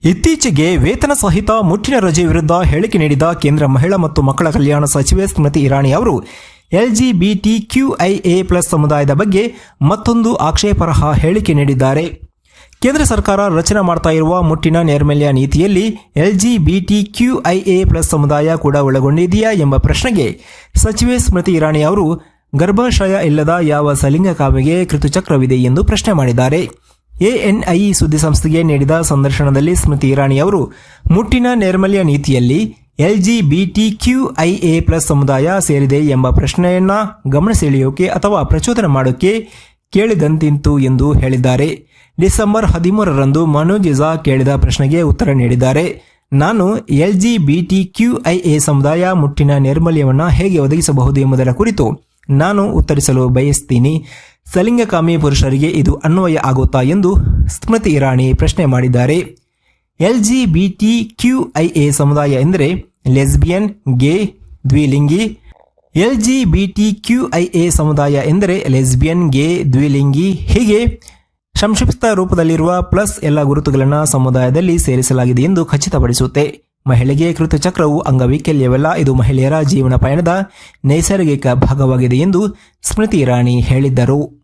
ಇತ್ತೀಚೆಗೆ ವೇತನ ಸಹಿತ ಮುಟ್ಟಿನ ರಜೆ ವಿರುದ್ಧ ಹೇಳಿಕೆ ನೀಡಿದ ಕೇಂದ್ರ ಮಹಿಳಾ ಮತ್ತು ಮಕ್ಕಳ ಕಲ್ಯಾಣ ಸಚಿವೆ ಸ್ಮೃತಿ ಇರಾನಿ ಅವರು LGBTQIA+ ಸಮುದಾಯದ ಬಗ್ಗೆ ಮತ್ತೊಂದು ಆಕ್ಷೇಪಾರ್ಹ ಹೇಳಿಕೆ ನೀಡಿದ್ದಾರೆ. ಕೇಂದ್ರ ಸರ್ಕಾರ ರಚನೆ ಮಾಡ್ತಾ ಇರುವ ಮುಟ್ಟಿನ ನೈರ್ಮಲ್ಯ ನೀತಿಯಲ್ಲಿ LGBTQIA+ ಸಮುದಾಯ ಕೂಡ ಒಳಗೊಂಡಿದೆಯಾ ಎಂಬ ಪ್ರಶ್ನೆಗೆ ಸಚಿವೆ ಸ್ಮೃತಿ ಇರಾನಿ ಅವರು ಗರ್ಭಾಶಯ ಇಲ್ಲದ ಯಾವ ಸಲಿಂಗಕಾಮಿಗೆ ಋತುಚಕ್ರವಿದೆ ಎಂದು ಪ್ರಶ್ನೆ ಮಾಡಿದ್ದಾರೆ. ANI ಸುದ್ದಿಸಂಸ್ಥೆಗೆ ನೀಡಿದ ಸಂದರ್ಶನದಲ್ಲಿ ಸ್ಮೃತಿ ಇರಾನಿ ಅವರು ಮುಟ್ಟಿನ ನೈರ್ಮಲ್ಯ ನೀತಿಯಲ್ಲಿ LGBTQIA+ ಸಮುದಾಯ ಸೇರಿದೆ ಎಂಬ ಪ್ರಶ್ನೆಯನ್ನ ಗಮನಸೆಳೆಯೋಕೆ ಅಥವಾ ಪ್ರಚೋದನೆ ಮಾಡೋಕೆ ಕೇಳಿದಂತಿಂತು ಎಂದು ಹೇಳಿದ್ದಾರೆ. ಡಿಸೆಂಬರ್ 13ರಂದು ಮನೋಜ್ ಝಾ ಕೇಳಿದ ಪ್ರಶ್ನೆಗೆ ಉತ್ತರ ನೀಡಿದ್ದಾರೆ. ನಾನು LGBTQIA ಸಮುದಾಯ ಮುಟ್ಟಿನ ನೈರ್ಮಲ್ಯವನ್ನು ಹೇಗೆ ಒದಗಿಸಬಹುದು ಎಂಬುದರ ಕುರಿತು ನಾನು ಉತ್ತರಿಸಲು ಬಯಸ್ತೀನಿ. ಸಲಿಂಗಕಾಮಿ ಪುರುಷರಿಗೆ ಇದು ಅನ್ವಯ ಆಗುತ್ತಾ ಎಂದು ಸ್ಮೃತಿ ಇರಾನಿ ಪ್ರಶ್ನೆ ಮಾಡಿದ್ದಾರೆ. LGBTQIA ಸಮುದಾಯ ಎಂದರೆ ಲೆಸ್ಬಿಯನ್, ಗೇ, ದ್ವಿಲಿಂಗಿ. LGBTQIA ಸಮುದಾಯ ಎಂದರೆ ಲೆಸ್ಬಿಯನ್, ಗೇ, ದ್ವಿಲಿಂಗಿ ಹೀಗೆ ಸಂಕ್ಷಿಪ್ತ ರೂಪದಲ್ಲಿರುವ ಪ್ಲಸ್ ಎಲ್ಲ ಗುರುತುಗಳನ್ನು ಸಮುದಾಯದಲ್ಲಿ ಸೇರಿಸಲಾಗಿದೆ ಎಂದು ಖಚಿತಪಡಿಸುತ್ತೆ. ಮಹಿಳೆಗೆ ಋತುಚಕ್ರವು ಅಂಗವೈಕಲ್ಯವಲ್ಲ, ಇದು ಮಹಿಳೆಯರ ಜೀವನ ಪಯಣದ ನೈಸರ್ಗಿಕ ಭಾಗವಾಗಿದೆ ಎಂದು ಸ್ಮೃತಿ ಇರಾನಿ ಹೇಳಿದ್ದರು.